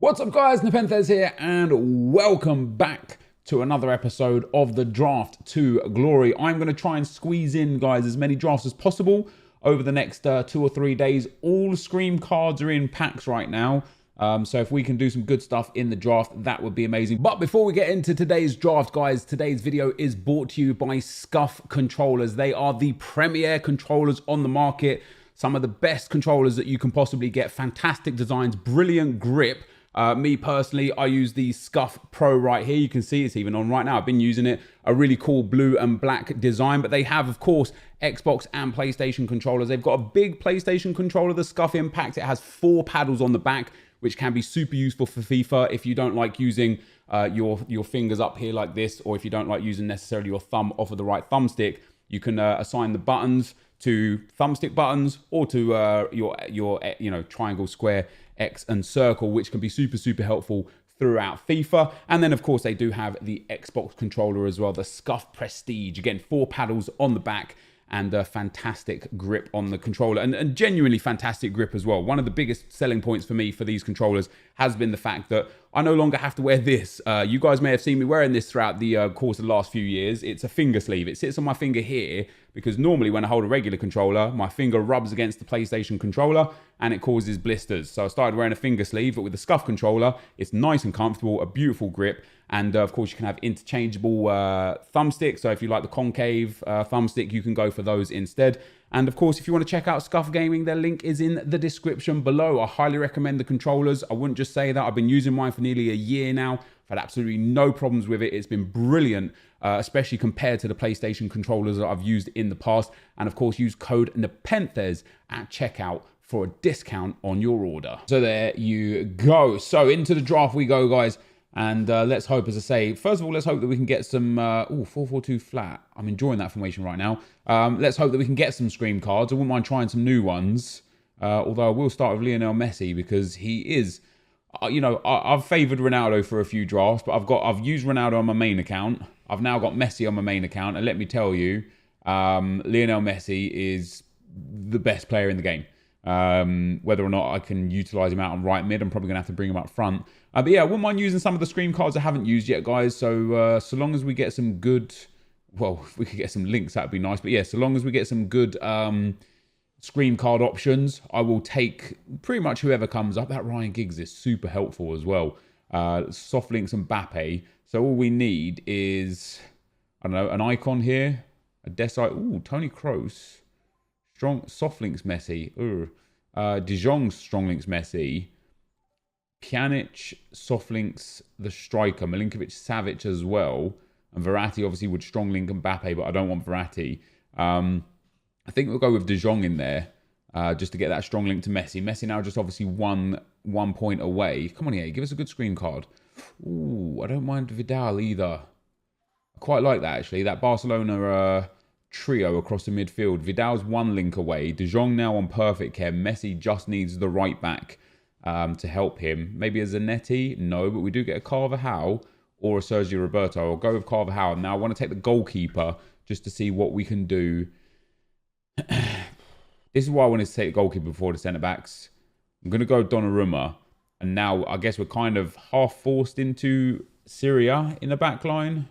What's up guys, NepentheZ here and welcome back to another episode of the Draft to Glory. I'm going to try and squeeze in, guys, as many drafts as possible over the next 2 or 3 days. All Scream cards are in packs right now. So if we can do some good stuff in the draft, that would be amazing. But before we get into today's draft, guys, today's video is brought to you by SCUF controllers. They are the premier controllers on the market. Some of the best controllers that you can possibly get. Fantastic designs, brilliant grip. Me personally, I use the SCUF Pro right here. You can see it's even on right now. I've been using it. A really cool blue and black design, but they have, of course, Xbox and PlayStation controllers. They've got a big PlayStation controller, the SCUF Impact. It has 4 paddles on the back, which can be super useful for FIFA if you don't like using your fingers up here like this, or if you don't like using necessarily your thumb off of the right thumbstick. You can assign the buttons to thumbstick buttons or to your triangle, square, X and circle, which can be super helpful throughout FIFA. And then of course they do have the Xbox controller as well, the SCUF Prestige. Again, 4 paddles on the back and a fantastic grip on the controller, and genuinely fantastic grip as well. One of the biggest selling points for me for these controllers has been the fact that I no longer have to wear this. You guys may have seen me wearing this throughout the course of the last few years. It's a finger sleeve. It sits on my finger here because normally when I hold a regular controller, my finger rubs against the PlayStation controller and it causes blisters. So I started wearing a finger sleeve, but with the SCUF controller, it's nice and comfortable, a beautiful grip. And of course, you can have interchangeable thumbsticks. So if you like the concave thumbstick, you can go for those instead. And of course, if you want to check out SCUF Gaming, their link is in the description below. I highly recommend the controllers. I wouldn't just say that. I've been using mine for nearly a year now. I've had absolutely no problems with it. It's been brilliant, especially compared to the PlayStation controllers that I've used in the past. And of course, use code NepentheZ at checkout for a discount on your order. So there you go. So into the draft we go, guys. And let's hope, as I say, first of all, let's hope that we can get some, 442 flat. I'm enjoying that formation right now. Let's hope that we can get some Scream cards. I wouldn't mind trying some new ones. Although I will start with Lionel Messi because he is, I've favoured Ronaldo for a few drafts, but I've used Ronaldo on my main account. I've now got Messi on my main account. And let me tell you, Lionel Messi is the best player in the game. Whether or not I can utilise him out on right mid, I'm probably going to have to bring him up front. But yeah, I wouldn't mind using some of the Scream cards I haven't used yet, guys. So so long as we get some good, well, if we could get some links, that'd be nice. But yeah, so long as we get some good Scream card options, I will take pretty much whoever comes up. That Ryan Giggs is super helpful as well. Soft links and Mbappe. So all we need is, I don't know, an icon here, a Desai. Ooh, Tony Kroos. Strong soft links Messi. De Jong's strong links Messi. Pjanic soft links the striker. Milinkovic Savic as well. And Verratti obviously would strong link Mbappe, but I don't want Verratti. I think we'll go with De Jong in there just to get that strong link to Messi. Messi now just obviously one point away. Come on here, give us a good Scream card. Ooh, I don't mind Vidal either. I quite like that actually. That Barcelona trio across the midfield. Vidal's 1 link away. De Jong now on perfect chem. Messi just needs the right back to help him. Maybe a Zanetti? No, but we do get a Carvajal or a Sergio Roberto. I'll go with Carvajal. Now I want to take the goalkeeper just to see what we can do. This is why I wanted to take the goalkeeper before the centre-backs. I'm going to go Donnarumma. And now I guess we're kind of half forced into Syria in the back line.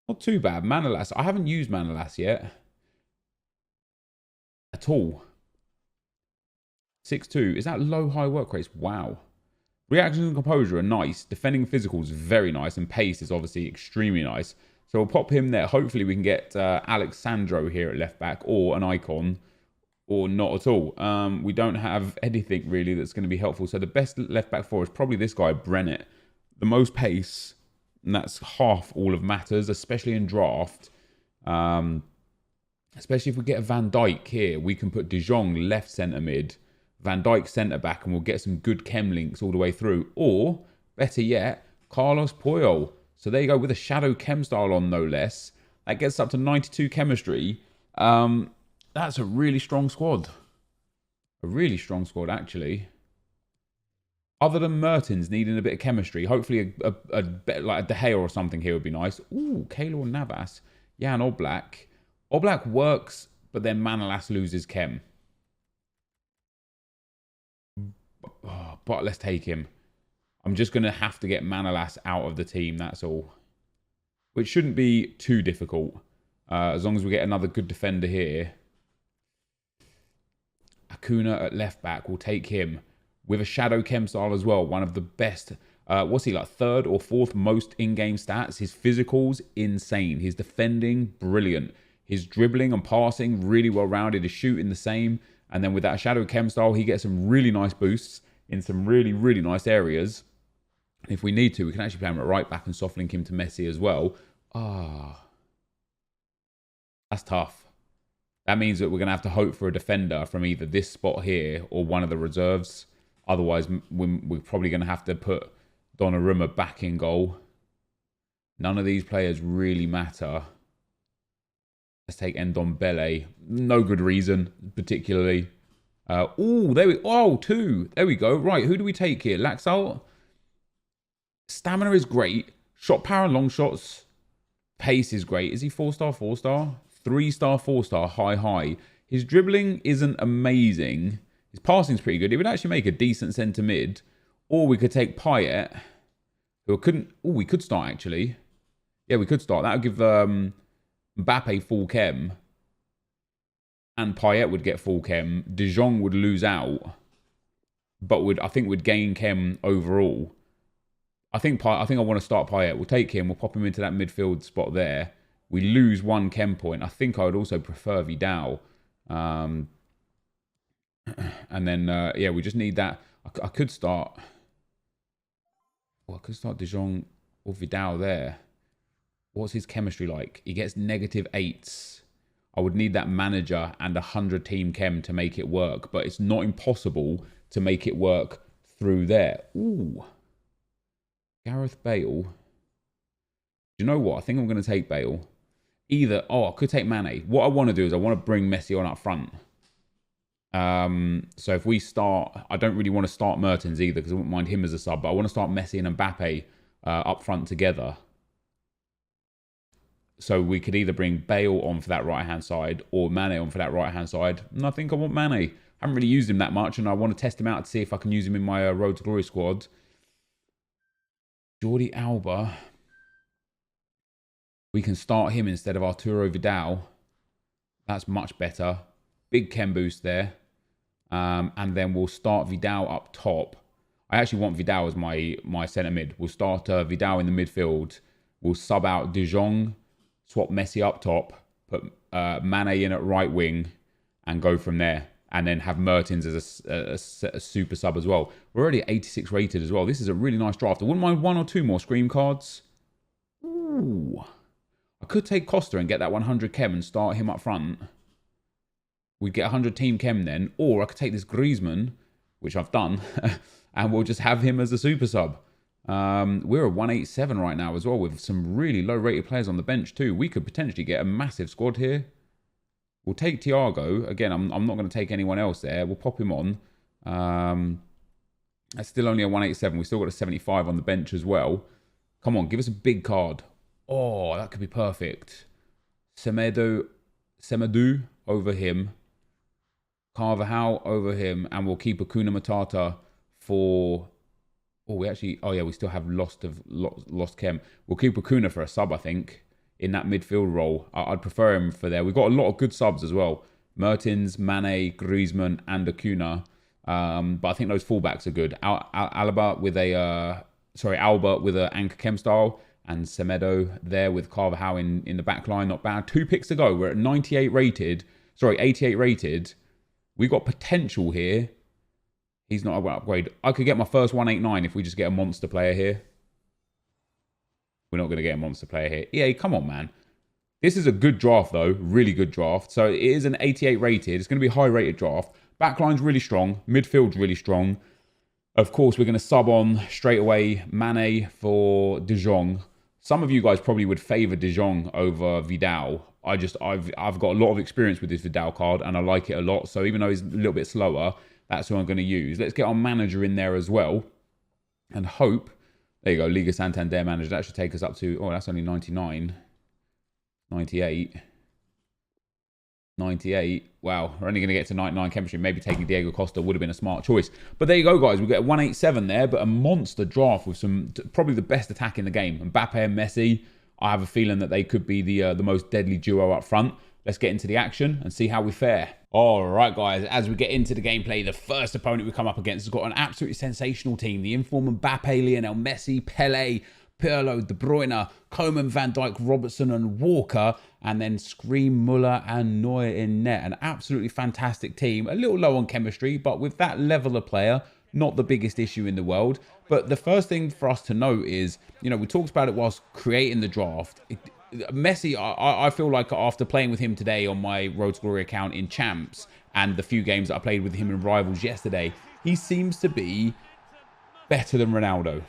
Not too bad. Manolas. I haven't used Manolas yet. At all. 6'2". Is that low-high work rates? Wow. Reactions and composure are nice. Defending physicals very nice. And pace is obviously extremely nice. So we'll pop him there. Hopefully we can get Alexandro here at left back. Or an icon. Or not at all. We don't have anything really that's going to be helpful. So the best left back for is probably this guy, Brennett. The most pace. And that's half all of matters, especially in draft. Especially if we get a Van Dijk here, we can put De Jong left centre mid, Van Dijk centre back, and we'll get some good chem links all the way through. Or, better yet, Carlos Puyol. So there you go, with a shadow chem style on, no less. That gets up to 92 chemistry. That's a really strong squad. A really strong squad, actually. Other than Mertens needing a bit of chemistry, hopefully a bit like a De Gea or something here would be nice. Ooh, Keylor Navas. Yeah, and Oblak. Oblak works, but then Manolas loses chem. Oh, but let's take him. I'm just going to have to get Manolas out of the team, that's all. Which shouldn't be too difficult. As long as we get another good defender here. Acuna at left back, we'll take him. With a Shadow Chem style as well. One of the best, what's he like, third or fourth most in-game stats. His physicals, insane. His defending, brilliant. His dribbling and passing, really well-rounded. His shooting, the same. And then with that Shadow Chem style, he gets some really nice boosts in some really, really nice areas. And if we need to, we can actually play him at right back and soft link him to Messi as well. That's tough. That means that we're going to have to hope for a defender from either this spot here or one of the reserves. Otherwise, we're probably going to have to put Donnarumma back in goal. None of these players really matter. Let's take Ndombele. No good reason, particularly. Two. There we go. Right, who do we take here? Laxalt. Stamina is great. Shot power and long shots. Pace is great. Is he 4-star, 4-star? 3-star, 4-star, high. His dribbling isn't amazing. His passing's pretty good. He would actually make a decent centre mid. Or we could take Payet, who we could start actually. Yeah, we could start. That would give Mbappe full chem. And Payet would get full chem. De Jong would lose out. But I think would gain chem overall. I think I want to start Payet. We'll take him. We'll pop him into that midfield spot there. We lose one chem point. I think I would also prefer Vidal. And then, yeah, we just need that. I could start... Well, I could start De Jong or Vidal there. What's his chemistry like? He gets -8s. I would need that manager and 100 team chem to make it work. But it's not impossible to make it work through there. Ooh. Gareth Bale. Do you know what? I think I'm going to take Bale. I could take Mane. What I want to do is I want to bring Messi on up front. So if we start... I don't really want to start Mertens either because I wouldn't mind him as a sub. But I want to start Messi and Mbappe up front together. So we could either bring Bale on for that right-hand side or Mane on for that right-hand side. And I think I want Mane. I haven't really used him that much and I want to test him out to see if I can use him in my Road to Glory squad. Jordi Alba. We can start him instead of Arturo Vidal. That's much better. Big chem boost there. And then we'll start Vidal up top. I actually want Vidal as my centre mid. We'll start Vidal in the midfield. We'll sub out De Jong. Swap Messi up top. Put Mane in at right wing. And go from there. And then have Mertens as a super sub as well. We're already 86 rated as well. This is a really nice draft. I wouldn't mind 1 or 2 more scream cards. Ooh. I could take Costa and get that 100 chem and start him up front. We'd get 100 team chem then. Or I could take this Griezmann, which I've done, and we'll just have him as a super sub. We're a 187 right now as well with some really low rated players on the bench too. We could potentially get a massive squad here. We'll take Thiago. Again, I'm not going to take anyone else there. We'll pop him on. That's still only a 187. We still got a 75 on the bench as well. Come on, give us a big card. Oh, that could be perfect. Semedo over him. Carvajal over him. And we'll keep Acuna Matata for... we still have lost chem. We'll keep Acuna for a sub, I think, in that midfield role. I'd prefer him for there. We've got a lot of good subs as well. Mertens, Mane, Griezmann, and Acuna. But I think those fullbacks are good. Alba with a anchor chem style. And Semedo there with Carvajal in the back line. Not bad. 2 picks to go. We're at 88 rated. We got potential here. He's not an upgrade. I could get my first 189 if we just get a monster player here. We're not going to get a monster player here. EA, come on, man. This is a good draft, though. Really good draft. So it is an 88 rated. It's going to be a high rated draft. Backline's really strong. Midfield's really strong. Of course, we're going to sub on straight away Mane for De Jong. Some of you guys probably would favour De Jong over Vidal. I've got a lot of experience with this Vidal card and I like it a lot. So even though he's a little bit slower, that's who I'm going to use. Let's get our manager in there as well. And hope... There you go, Liga Santander manager. That should take us up to... Oh, that's only 99. 98. 98. Wow, we're only going to get to 99 chemistry. Maybe taking Diego Costa would have been a smart choice. But there you go, guys. We get a 187 there, but a monster draft with some probably the best attack in the game. Mbappe and Messi, I have a feeling that they could be the most deadly duo up front. Let's get into the action and see how we fare. All right, guys, as we get into the gameplay, the first opponent we come up against has got an absolutely sensational team. The inform Mbappe, Lionel Messi, Pele, Pirlo, De Bruyne, Coman, Van Dijk, Robertson and Walker, and then Scream, Muller and Neuer in net. An absolutely fantastic team. A little low on chemistry, but with that level of player, not the biggest issue in the world. But the first thing for us to note is, you know, we talked about it whilst creating the draft. Messi, I feel like after playing with him today on my Road to Glory account in Champs and the few games that I played with him in Rivals yesterday, he seems to be better than Ronaldo.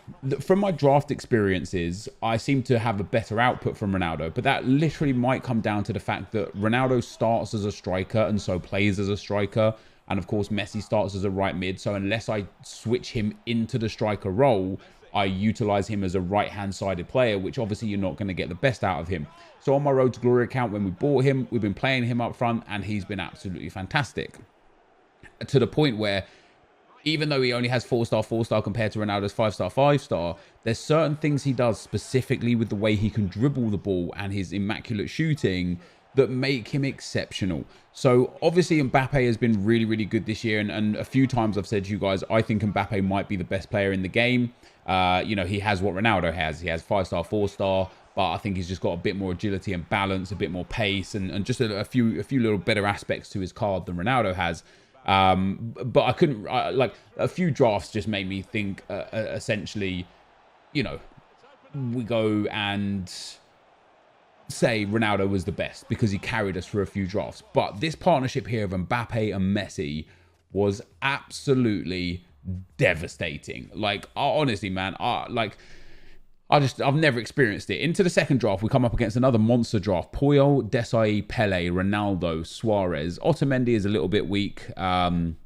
From my draft experiences, I seem to have a better output from Ronaldo, but that literally might come down to the fact that Ronaldo starts as a striker and so plays as a striker. And of course, Messi starts as a right mid. So unless I switch him into the striker role, I utilize him as a right-hand sided player, which obviously you're not going to get the best out of him. So on my Road to Glory account, when we bought him, we've been playing him up front and he's been absolutely fantastic. To the point where, even though he only has 4-star compared to Ronaldo's 5-star, 5-star, there's certain things he does specifically with the way he can dribble the ball and his immaculate shooting that make him exceptional. So obviously Mbappe has been really, really good this year. And a few times I've said to you guys, I think Mbappe might be the best player in the game. You know, he has what Ronaldo has. He has 5-star, 4-star, but I think he's just got a bit more agility and balance, a bit more pace, and just a few little better aspects to his card than Ronaldo has. But I couldn't, like, a few drafts just made me think, essentially, you know, we go and say Ronaldo was the best because he carried us for a few drafts. But this partnership here of Mbappe and Messi was absolutely devastating. Like, honestly, man, I've never experienced it. Into the second draft, we come up against another monster draft. Puyol, Desai, Pele, Ronaldo, Suarez. Otamendi is a little bit weak. Lemar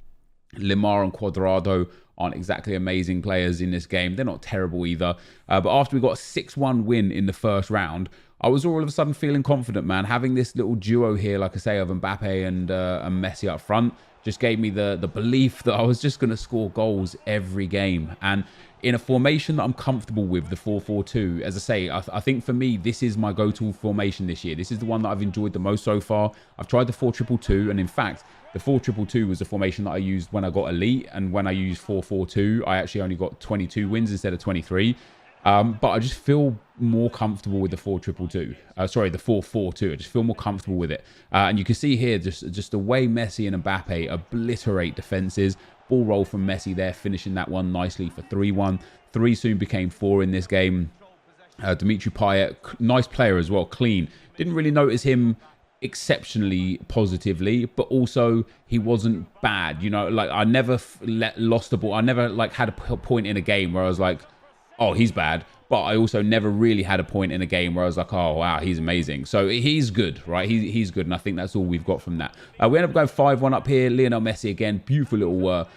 and Cuadrado aren't exactly amazing players in this game. They're not terrible either. But after we got a 6-1 win in the first round, I was all of a sudden feeling confident, man. Having this little duo here, like I say, of Mbappe and Messi up front, just gave me the belief that I was just going to score goals every game. And in a formation that I'm comfortable with, the 4-4-2, as I say, I think for me, this is my go-to formation this year. This is the one that I've enjoyed the most so far. I've tried the 4-2-2, and in fact, the 4-2-2 was the formation that I used when I got Elite, and when I used 4-4-2, I actually only got 22 wins instead of 23. But I just feel more comfortable with the 4-2-2. Sorry, the 4-4-2. I just feel more comfortable with it. And you can see here just the way Messi and Mbappe obliterate defenses. Ball roll from Messi there, finishing that one nicely for 3-1. 3 soon became 4 in this game. Dimitri Payet, nice player as well, clean. Didn't really notice him exceptionally positively, but also he wasn't bad. You know, like I never lost the ball. I never like had a point in a game where I was like, oh, he's bad. But I also never really had a point in a game where I was like, oh, wow, he's amazing. So he's good, right? He's good. And I think that's all we've got from that. We end up going 5-1 up here. Lionel Messi again. Beautiful little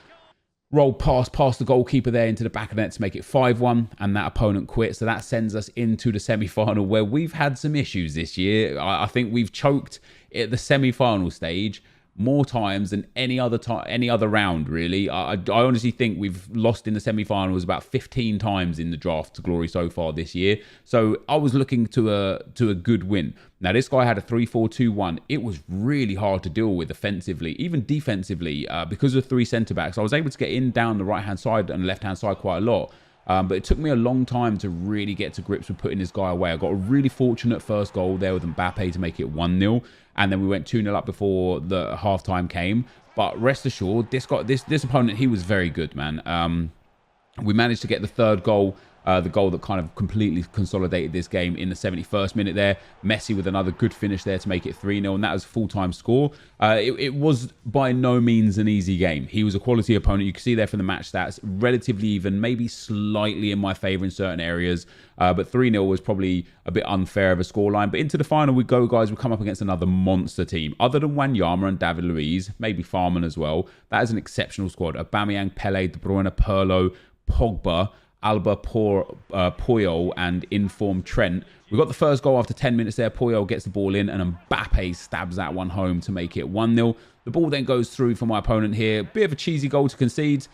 roll past the goalkeeper there into the back of the net to make it 5-1. And that opponent quit. So that sends us into the semi-final where we've had some issues this year. I think we've choked at the semi-final stage more times than any other round, really. I honestly think we've lost in the semi-finals about 15 times in the draft to glory so far this year. So I was looking to a good win. Now this guy had a 3-4-2-1. It was really hard to deal with offensively, even defensively, because of 3 centre backs. I was able to get in down the right hand side and left hand side quite a lot. But it took me a long time to really get to grips with putting this guy away. I got a really fortunate first goal there with Mbappe to make it 1-0. And then we went 2-0 up before the half-time came. But rest assured, this opponent, he was very good, man. We managed to get the third goal, the goal that kind of completely consolidated this game in the 71st minute there. Messi with another good finish there to make it 3-0, and that was a full-time score. It was by no means an easy game. He was a quality opponent. You can see there from the match stats, relatively even, maybe slightly in my favour in certain areas, but 3-0 was probably a bit unfair of a scoreline. But into the final we go, guys. We come up against another monster team. Other than Wanyama and David Luiz, maybe Farman as well, that is an exceptional squad. Aubameyang, Pele, De Bruyne, Pirlo, Pogba, Alba, Puyol and informed Trent. We got the first goal after 10 minutes there. Puyol gets the ball in and Mbappe stabs that one home to make it 1-0. The ball then goes through for my opponent here. Bit of a cheesy goal to concede.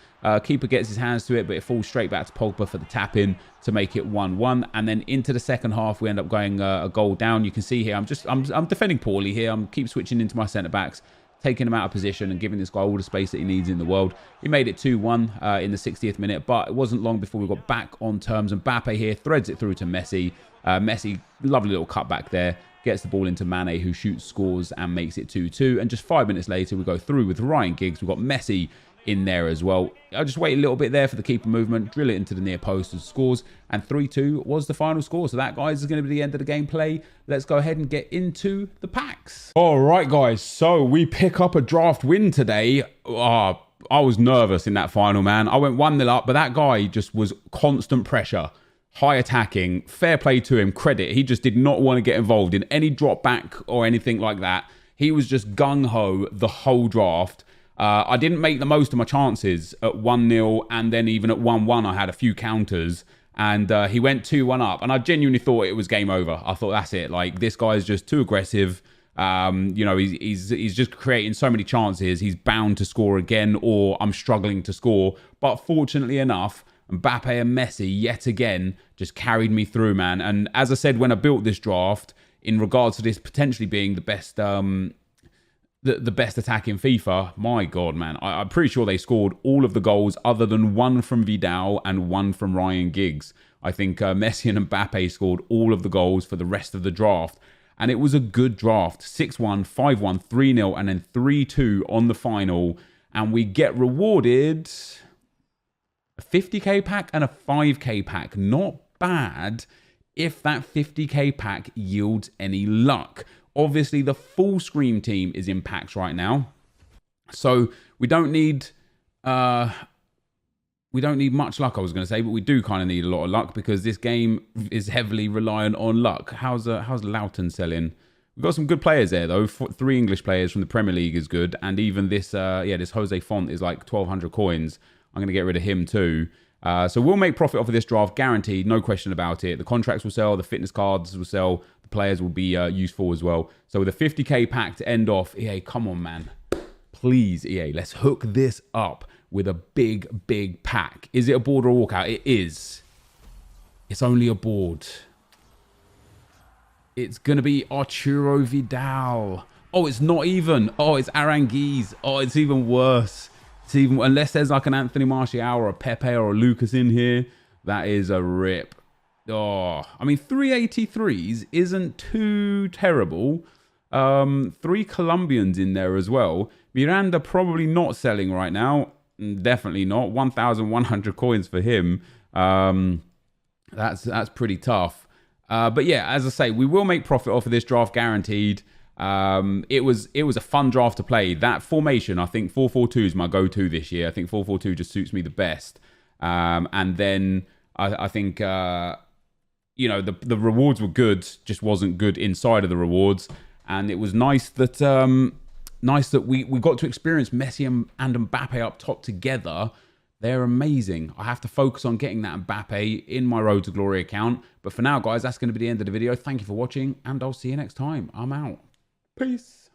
Keeper gets his hands to it, but it falls straight back to Pogba for the tap-in to make it 1-1. And then into the second half, we end up going a goal down. You can see here, I'm defending poorly here. I'm keep switching into my centre-backs, taking him out of position and giving this guy all the space that he needs in the world. He made it 2-1 in the 60th minute, but it wasn't long before we got back on terms. And Mbappe here threads it through to Messi. Messi, lovely little cutback there. Gets the ball into Mane, who shoots, scores, and makes it 2-2. And just 5 minutes later, we go through with Ryan Giggs. We've got Messi in there as well. I'll just wait a little bit there for the keeper movement, drill it into the near post and scores. And 3-2 was the final score. So that, guys, is going to be the end of the gameplay. Let's go ahead and get into the packs. All right, guys. So we pick up a draft win today. I was nervous in that final, man. I went 1-0 up, but that guy just was constant pressure. High attacking, fair play to him, credit. He just did not want to get involved in any drop back or anything like that. He was just gung-ho the whole draft. I didn't make the most of my chances at 1-0, and then even at 1-1, I had a few counters, and he went 2-1 up, and I genuinely thought it was game over. I thought, that's it. Like, this guy's just too aggressive. You know, he's just creating so many chances. He's bound to score again, or I'm struggling to score. But fortunately enough, Mbappe and Messi, yet again, just carried me through, man. And as I said when I built this draft, in regards to this potentially being the best the best attack in FIFA, my God, man. I'm pretty sure they scored all of the goals other than one from Vidal and one from Ryan Giggs. I think Messi and Mbappe scored all of the goals for the rest of the draft. And it was a good draft. 6-1, 5-1, 3-0, and then 3-2 on the final. And we get rewarded a 50k pack and a 5k pack. Not bad if that 50k pack yields any luck. Obviously, the full screen team is in packs right now, so we don't need much luck, I was going to say, but we do kind of need a lot of luck because this game is heavily reliant on luck. How's Loughton selling? We've got some good players there, though. 3 English players from the Premier League is good, and even this this Jose Font is like 1,200 coins. I'm going to get rid of him too. So we'll make profit off of this draft, guaranteed, no question about it. The contracts will sell, the fitness cards will sell, the players will be useful as well. So with a 50k pack to end off, EA, come on, man. Please, EA, let's hook this up with a big, big pack. Is it a board or a walkout? It is. It's only a board. It's going to be Arturo Vidal. Oh, it's not even. Oh, it's Aranguiz. Oh, it's even worse. Even, unless there's like an Anthony Martial or a Pepe or a Lucas in here, that is a rip. Oh, I mean, 383s isn't too terrible. 3 Colombians in there as well. Miranda probably not selling right now. Definitely not. 1,100 coins for him. That's pretty tough. But yeah, as I say, we will make profit off of this draft, guaranteed. It was a fun draft to play. That formation, I think 4-4-2 is my go-to this year. I think 4-4-2 just suits me the best. And then I think you know, the rewards were good, just wasn't good inside of the rewards. And it was nice that we got to experience Messi and Mbappe up top together. They're amazing. I have to focus on getting that Mbappe in my Road to Glory account. But for now, guys, that's going to be the end of the video. Thank you for watching, and I'll see you next time. I'm out. Peace.